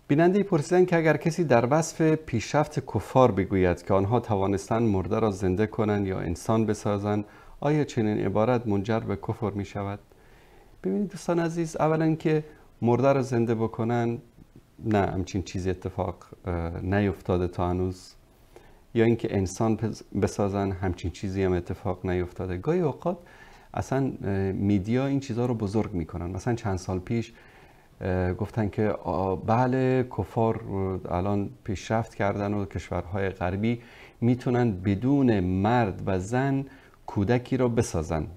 بیننده پرسیدن که اگر کسی در وصف پیشرفت کفار بگوید که آنها توانستند مرده را زنده کنند یا انسان بسازند، آیا چنین عبارت منجر به کفر می شود؟ ببینید دوستان عزیز، اولا که مرده را زنده بکنن، نه همچین چیزی اتفاق نیفتاده تا هنوز. یا اینکه انسان بسازن، همچین چیزی هم اتفاق نیفتاده. گاهی اوقات اصلا میدیا این چیزها رو بزرگ میکنن. مثلا چند سال پیش گفتن که بله کفار الان پیشرفت کردن و کشورهای غربی میتونن بدون مرد و زن کودکی رو بسازن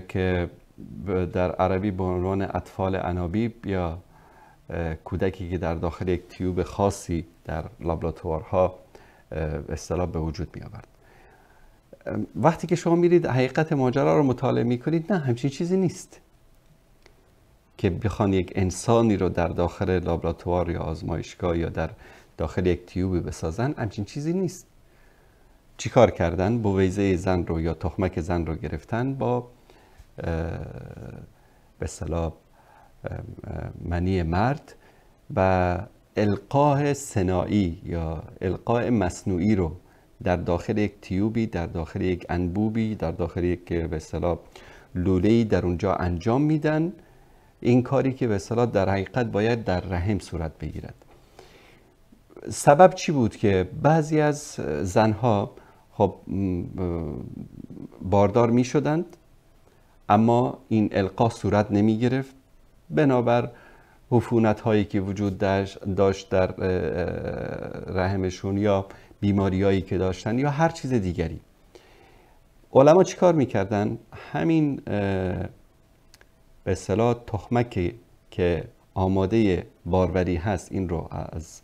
که در عربی به عنوان اطفال انابیب یا کودکی که در داخل یک تیوب خاصی در لابراتوارها اصطلاح به وجود می آورد. وقتی که شما میرید حقیقت ماجرا رو مطالعه میکنید، نه همچین چیزی نیست که بخوان یک انسانی رو در داخل لابراتوار یا آزمایشگاه یا در داخل یک تیوب بسازن. همچین چیزی نیست. چیکار کردن؟ بویزه زن رو یا تخمک زن رو گرفتن، با به اصطلاح منی مرد و القاء صناعی یا القاء مصنوعی رو در داخل یک تیوبی، در داخل یک انبوبی، در داخل یک به اصطلاح لوله‌ای در اونجا انجام میدن. این کاری که به اصطلاح در حقیقت باید در رحم صورت بگیرد. سبب چی بود که بعضی از زنها خب باردار می شدند اما این القا صورت نمی گرفت بنابر عفونت هایی که وجود داشت در رحمشون یا بیماری هایی که داشتن یا هر چیز دیگری. علما چی کار میکردن؟ همین به اصطلاح تخمک که آماده باروری هست این رو از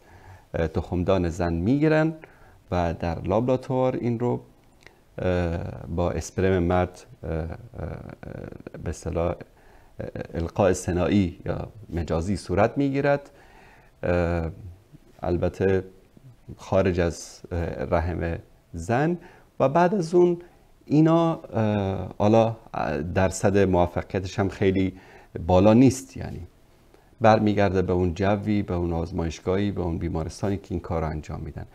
تخمدان زن میگیرن و در لابراتوار این رو با اسپرم مرد به اصطلاح القاء صناعی یا مجازی صورت میگیرد، البته خارج از رحم زن، و بعد از اون اینا حالا درصد موفقیتش هم خیلی بالا نیست، یعنی برمیگرده به اون جوی، به اون آزمایشگاهی، به اون بیمارستانی که این کار رو انجام میدن.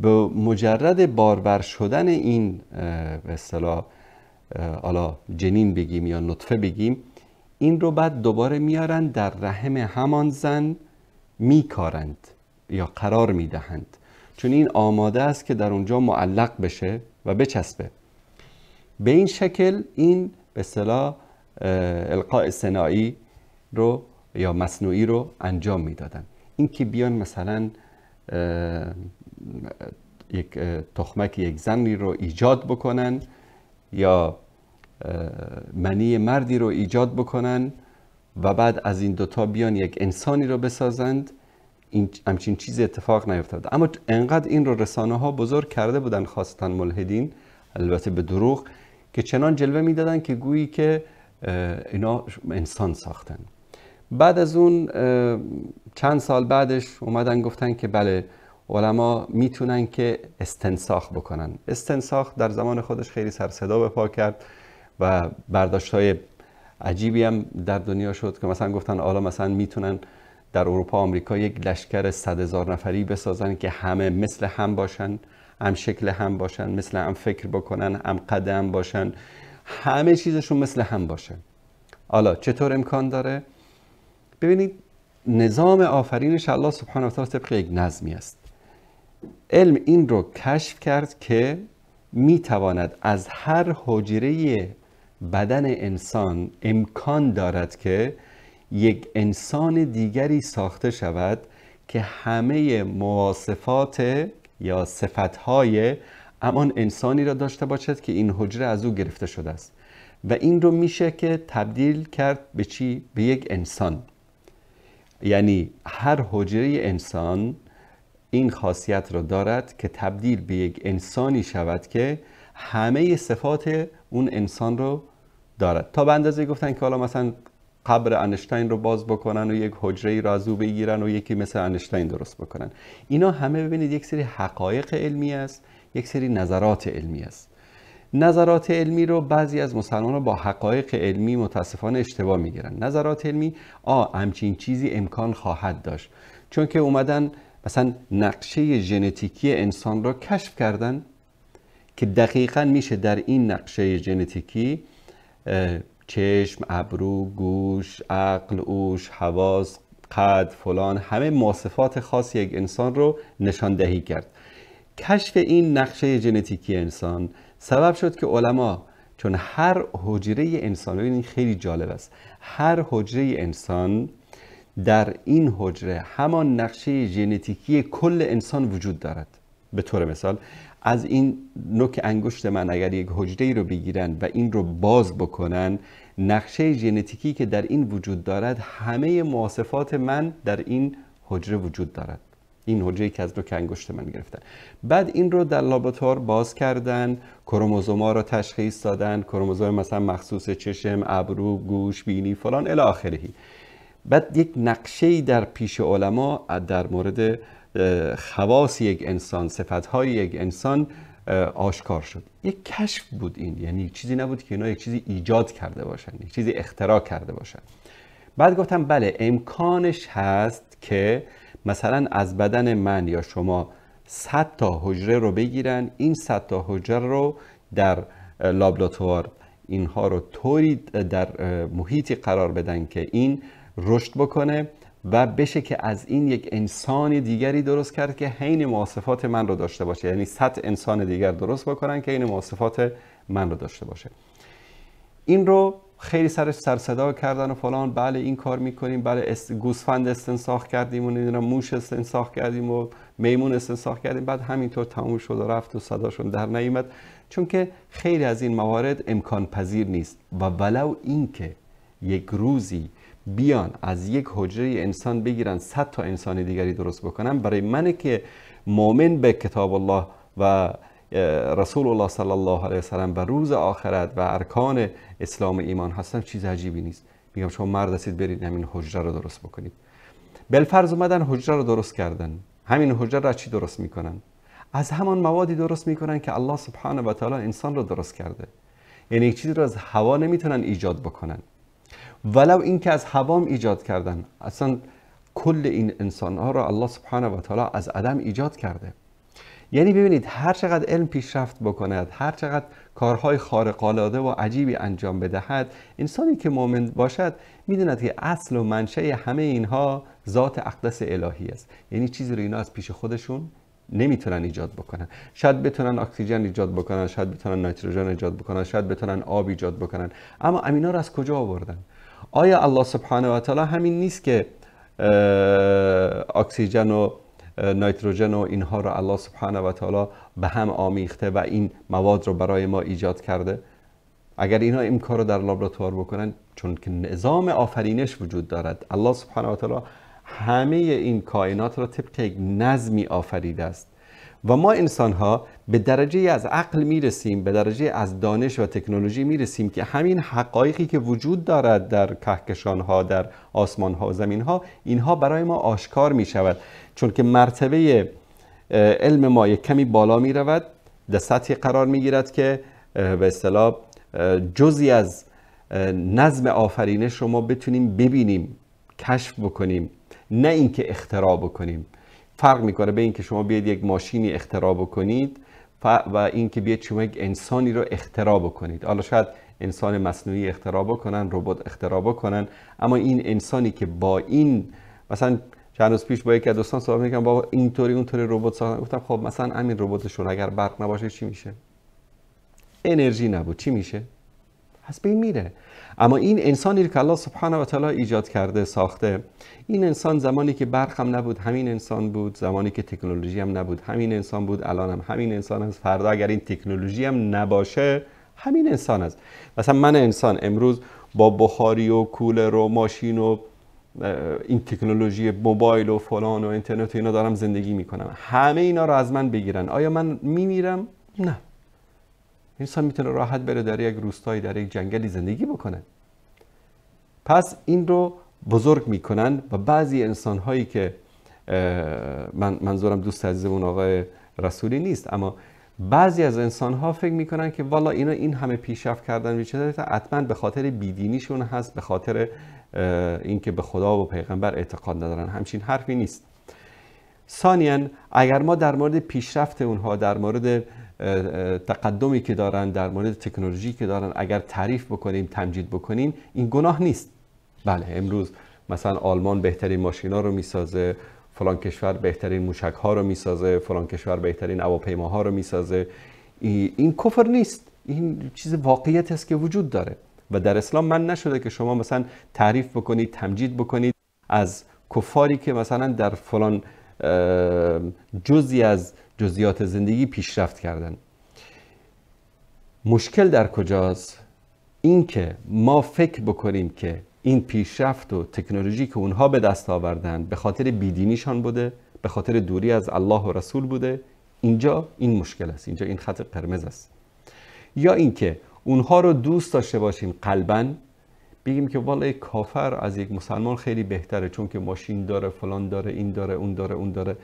به مجرد بارور شدن این به اصطلاح حالا جنین بگیم یا نطفه بگیم، این رو بعد دوباره میارن در رحم همان زن میکارند یا قرار میدهند، چون این آماده است که در اونجا معلق بشه و بچسبه. به این شکل این به اصطلاح القاء صناعی رو یا مصنوعی رو انجام میدادن. این که بیان مثلا یک تخمک یک زنی رو ایجاد بکنن یا منی مردی رو ایجاد بکنن و بعد از این دوتا بیان یک انسانی رو بسازند، این همچین چیزی اتفاق نیفتاد. اما انقدر این رو رسانه ها بزرگ کرده بودن، خاصتا ملحدین، البته به دروغ، که چنان جلوه میدادن که گویی که اینا انسان ساختن. بعد از اون چند سال بعدش اومدن گفتن که بله علما میتونن که استنساخ بکنن. استنساخ در زمان خودش خیلی سر صدا به پا کرد و برداشت‌های عجیبی هم در دنیا شد که مثلا گفتن حالا مثلا میتونن در اروپا آمریکا یک لشکر 100,000 نفری بسازن که همه مثل هم باشن، هم شکل هم باشن، مثل هم فکر بکنن، هم قد هم باشن، همه چیزشون مثل هم باشه. حالا چطور امکان داره؟ ببینید نظام آفرینش الله سبحانه و تعالی طبق یک نظمی است. علم این رو کشف کرد که میتواند از هر حجره بدن انسان امکان دارد که یک انسان دیگری ساخته شود که همه مواصفات یا صفتهای همان انسانی را داشته باشد که این حجره از او گرفته شده است و این رو میشه که تبدیل کرد به چی؟ به یک انسان. یعنی هر حجره انسان این خاصیت رو دارد که تبدیل به یک انسانی شود که همه صفات اون انسان رو دارد. تا به اندازه گفتن که حالا مثلا قبر انشتین رو باز بکنن و یک حجره رو از او بگیرن و یکی مثل انشتین درست بکنن. اینا همه ببینید یک سری حقایق علمی است، یک سری نظرات علمی است. نظرات علمی رو بعضی از مسلمانان با حقایق علمی متاسفانه اشتباه میگیرن. نظرات علمی همچین چیزی امکان خواهد داشت، چون که اومدن مثلا نقشه ژنتیکی انسان رو کشف کردن که دقیقاً میشه در این نقشه ژنتیکی چشم، ابرو، گوش، عقل، هوش، حواس، قد، فلان، همه مواصفات خاص یک انسان رو نشاندهی کرد. کشف این نقشه ژنتیکی انسان سبب شد که علما، چون هر حجره انسان، این خیلی جالب است، هر حجره انسان در این حجره همان نقشه ژنتیکی کل انسان وجود دارد. به طور مثال از این نوک انگشت من اگر یک حجره رو بگیرن و این رو باز بکنن، نقشه ژنتیکی که در این وجود دارد همه مواصفات من در این حجره وجود دارد. این حجره‌ای که از نوک انگشت من گرفتن. بعد این رو در لابراتوار باز کردن، کروموزوم‌ها رو تشخیص دادن، کروموزوم مثلا مخصوص چشم، ابرو، گوش، بینی، فلان الی آخره. بعد یک نقشه‌ای در پیش علما در مورد خواص یک انسان، صفت‌های یک انسان آشکار شد. یک کشف بود این، یعنی چیزی نبود که اینا یک چیزی ایجاد کرده باشن، یک چیزی اختراع کرده باشن. بعد گفتم بله امکانش هست که مثلا از بدن من یا شما 100 تا حجره رو بگیرن، این 100 تا حجره رو در لابراتوار اینها رو طوری در محیطی قرار بدن که این رشد بکنه و بشه که از این یک انسان دیگری درست کرد که عین مواصفات من رو داشته باشه. یعنی 100 انسان دیگر درست بکنن که عین مواصفات من رو داشته باشه. این رو خیلی سرش سر صدا کردن و فلان، بله این کار میکنیم، بله گوسفند استنساخ کردیم و نمیدونم موش استنساخ کردیم و میمون استنساخ کردیم. بعد همینطور تموم شد و رفت و صداشون در نیامد، چون که خیلی از این موارد امکان پذیر نیست. و ولو این که یک روزی بیان از یک حجره انسان بگیرن 100 تا انسان دیگری درست بکنن، برای من که مؤمن به کتاب الله و رسول الله صلی الله علیه وسلم و روز آخرت و ارکان اسلام و ایمان هستم چیز عجیبی نیست. میگم شما مرد هستید برید همین حجره رو درست بکنید. بالفرض اومدن حجره رو درست کردن، همین حجره رو از چی درست میکنن؟ از همان موادی درست میکنن که الله سبحانه و تعالی انسان رو درست کرده. یعنی یک چیزی رو از هوا نمیتونن ایجاد بکنن، ولو این که از هوام ایجاد کردن. اصلا کل این انسان ها رو الله سبحانه و تعالی از عدم ایجاد کرده. یعنی ببینید هر چقدر علم پیشرفت بکند، هر چقدر کارهای خارق العاده و عجیبی انجام بدهد، انسانی که مؤمن باشد میدوند که اصل و منشأ همه اینها ذات اقدس الهی است. یعنی چیزی رو اینا از پیش خودشون نمیتونن ایجاد بکنن. شاید بتونن اکسیژن ایجاد بکنن، شاید بتونن نیتروژن ایجاد بکنن، شاید بتونن آب ایجاد بکنن، اما اینا رو از کجا آوردن؟ آیا الله سبحانه و تعالی همین نیست که اکسیژن و نیتروژن و اینها رو الله سبحانه و تعالی به هم آمیخته و این مواد رو برای ما ایجاد کرده؟ اگر اینا این کار رو در لابراتوار بکنن، چون که نظام آفرینش وجود دارد، الله سبحانه و تعالی همه این کائنات رو طبق یک نظمی آفریده است و ما انسان ها به درجه از عقل میرسیم، به درجه از دانش و تکنولوژی میرسیم که همین حقایقی که وجود دارد در کهکشان ها، در آسمان ها و زمین ها، اینها برای ما آشکار می شود، چون که مرتبه علم ما یک کمی بالا می رود، در سطحی قرار می گیرد که به اصطلاح جزئی از نظم آفرینش رو ما بتونیم ببینیم، کشف بکنیم، نه اینکه اختراع بکنیم. فرق میکنه به اینکه شما بیاید یک ماشینی اختراع بکنید و اینکه بیاید شما یک انسانی رو اختراع بکنید. حالا شاید انسان مصنوعی اختراع بکنن، ربات اختراع بکنن، اما این انسانی که با این مثلا چند روز پیش با یکی از دوستان صحبت می‌کردم، بابا اینطوری اونطوری ربات ساختن. گفتم خب مثلا همین رباتشون اگر برق نباشه چی میشه؟ انرژی نبود چی میشه؟ پس بین میره. اما این انسانی که الله سبحانه و تعالی ایجاد کرده، ساخته، این انسان زمانی که برق هم نبود همین انسان بود، زمانی که تکنولوژی هم نبود همین انسان بود، الان هم همین انسان است، فردا اگر این تکنولوژی هم نباشه همین انسان است. مثلا من انسان امروز با بخاری و کولر و ماشین و این تکنولوژی موبایل و فلان و اینترنت و اینا دارم زندگی میکنم، همه اینا رو از من بگیرن، آیا من میمیرم؟ نه. انسان میتونه راحت بره در یک روستایی، در یک جنگلی زندگی بکنه. پس این رو بزرگ میکنن و بعضی انسان هایی که منظورم دوست عزیزمون آقای رسولی نیست، اما بعضی از انسان ها فکر میکنن که والا اینا این همه پیشرفت کردن حتما به خاطر بیدینیشون هست، به خاطر اینکه به خدا و پیغمبر اعتقاد ندارن. همچین حرفی نیست. ثانیاً اگر ما در مورد پیشرفت اونها، در مورد تقدمی که دارن، در مورد تکنولوژی که دارن اگر تعریف بکنیم، تمجید بکنیم، این گناه نیست. بله امروز مثلا آلمان بهترین ماشینا رو میسازه، فلان کشور بهترین موشک ها رو میسازه، فلان کشور بهترین هواپیماها رو میسازه. این کفر نیست، این چیز واقعیت است که وجود داره و در اسلام من نشده که شما مثلا تعریف بکنید، تمجید بکنید از کفاری که مثلا در فلان جزئی از جزئیات زندگی پیشرفت کردن. مشکل در کجاست؟ این که ما فکر بکنیم که این پیشرفت و تکنولوژی که اونها به دست آوردن به خاطر بیدینیشان بوده، به خاطر دوری از الله و رسول بوده. اینجا این مشکل است، اینجا این خط قرمز است. یا اینکه اونها رو دوست داشته باشیم قلباً، بگیم که والله کافر از یک مسلمان خیلی بهتره چون که ماشین داره، فلان داره، این داره، اون داره، اون داره،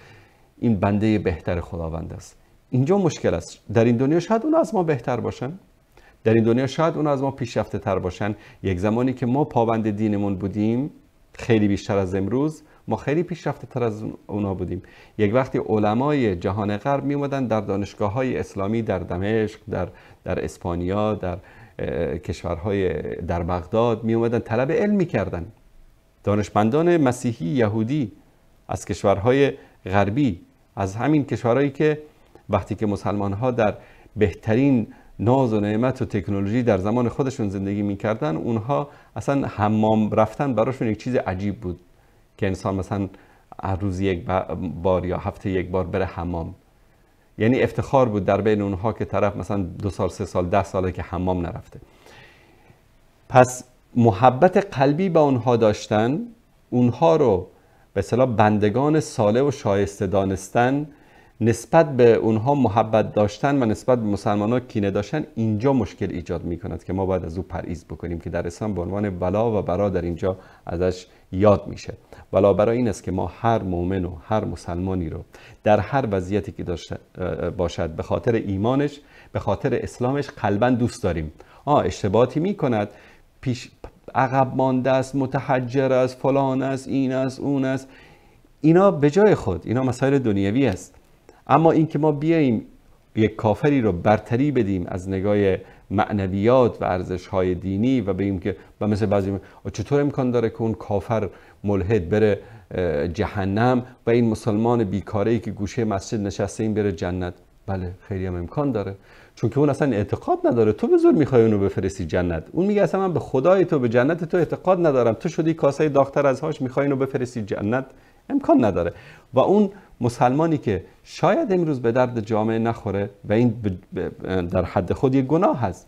این بنده بهتر خداوند است. اینجا مشکل است. در این دنیا شاید اون از ما بهتر باشن، در این دنیا شاید اون از ما پیشرفته تر باشن. یک زمانی که ما پابند دینمون بودیم، خیلی بیشتر از امروز، ما خیلی پیشرفته تر از اونا بودیم. یک وقتی علمای جهان غرب می اومدن در دانشگاه‌های اسلامی در دمشق، در اسپانیا، در کشورهای در بغداد می اومدن طلب علم می کردن. دانشمندان مسیحی، یهودی از کشورهای غربی، از همین کشورهایی که وقتی که مسلمان ها در بهترین ناز و نعمت و تکنولوژی در زمان خودشون زندگی میکردن، اونها اصلا حمام رفتن براشون یک چیز عجیب بود که انسان مثلا هر روز یک بار یا هفته یک بار بره حمام. یعنی افتخار بود در بین اونها که طرف مثلا 2 سال 3 سال 10 ساله که حمام نرفته. پس محبت قلبی با اونها داشتن، اونها رو به اصطلاح بندگان صالح و شایسته دانستن، نسبت به اونها محبت داشتن و نسبت به مسلمان ها کینه داشتن، اینجا مشکل ایجاد می کند که ما باید از او پرهیز بکنیم که در اسلام به عنوان ولا و برا در اینجا ازش یاد میشه. ولا برا این است که ما هر مؤمن و هر مسلمانی رو در هر وضعیتی که باشد به خاطر ایمانش، به خاطر اسلامش قلباً دوست داریم. اشتباهاتی می کند، عقب مانده است، متحجر است، فلان است، این است، اون است، اینا به جای خود، اینا مسائل دنیوی است. اما این که ما بیاییم یک کافری رو برتری بدیم از نگاه معنویات و ارزش‌های دینی و بگیم که مثل بعضی چطور امکان داره که اون کافر ملحد بره جهنم و این مسلمان بیکاره‌ای که گوشه مسجد نشسته این بره جنت؟ بله خیلی هم امکان داره، چون که اون اصلا اعتقاد نداره. تو به زور میخوای اونو بفرستی جنت، اون میگه اصلا من به خدای تو، به جنت تو اعتقاد ندارم، تو شدی کاسه داغ‌تر از هاش میخوای اینو بفرستی جنت؟ امکان نداره. و اون مسلمانی که شاید امروز به درد جامعه نخوره و این در حد خود یک گناه هست.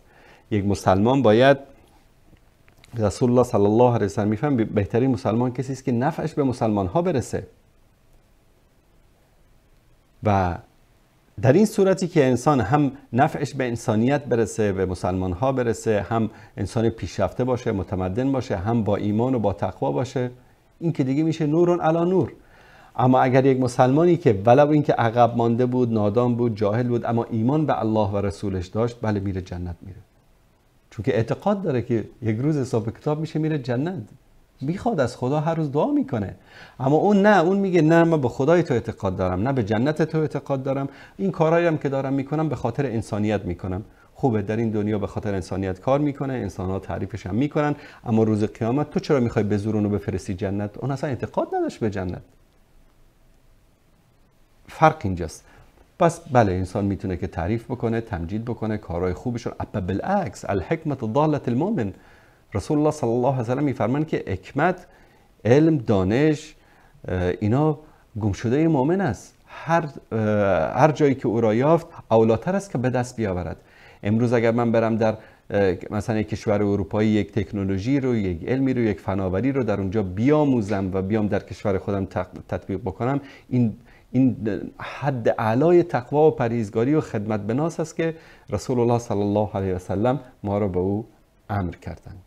یک مسلمان باید، رسول الله صلی الله علیه و سلم میفهم بهترین مسلمان کسی است که نفعش به مسلمان ها برسه. و در این صورتی که انسان هم نفعش به انسانیت برسه، به مسلمان ها برسه، هم انسان پیشرفته باشه، متمدن باشه، هم با ایمان و با تقوا باشه، این که دیگه میشه نورون علی نور. اما اگر یک مسلمانی که ولو اینکه عقب مانده بود، نادان بود، جاهل بود، اما ایمان به الله و رسولش داشت، بله میره جنت میره، چون که اعتقاد داره که یک روز حساب کتاب میشه میره جنت، میخواد از خدا هر روز دعا میکنه. اما اون نه، اون میگه نه من به خدای تو اعتقاد دارم، نه به جنت تو اعتقاد دارم، این کارهایی هم که دارم میکنم به خاطر انسانیت میکنم. خوبه در این دنیا به خاطر انسانیت کار میکنه، انسان‌ها تعریفش هم میکنن، اما روز قیامت تو چرا میخوای به زور اونو بفرستی جنت؟ اون اصلا اعتقاد نداشت به جنت. فرق اینجاست. پس بله انسان میتونه که تعریف بکنه، تمجید بکنه، کارهای خوبش رو، اما بالعکس الحکمت ضالة المؤمن، رسول الله صلی الله علیه و سلم میفرمان که حکمت، علم، دانش، اینا گمشده مؤمن است. هر جایی که او را یافت اولاتر است که به دست بیاورد. امروز اگر من برم در مثلا یک کشور اروپایی یک تکنولوژی رو، یک علمی رو، یک فناوری رو در اونجا بیاموزم و بیام در کشور خودم تطبیق بکنم، این حد اعلای تقوا و پرهیزگاری و خدمت به ناس است که رسول الله صلی الله علیه و سلم ما را به او امر کردند.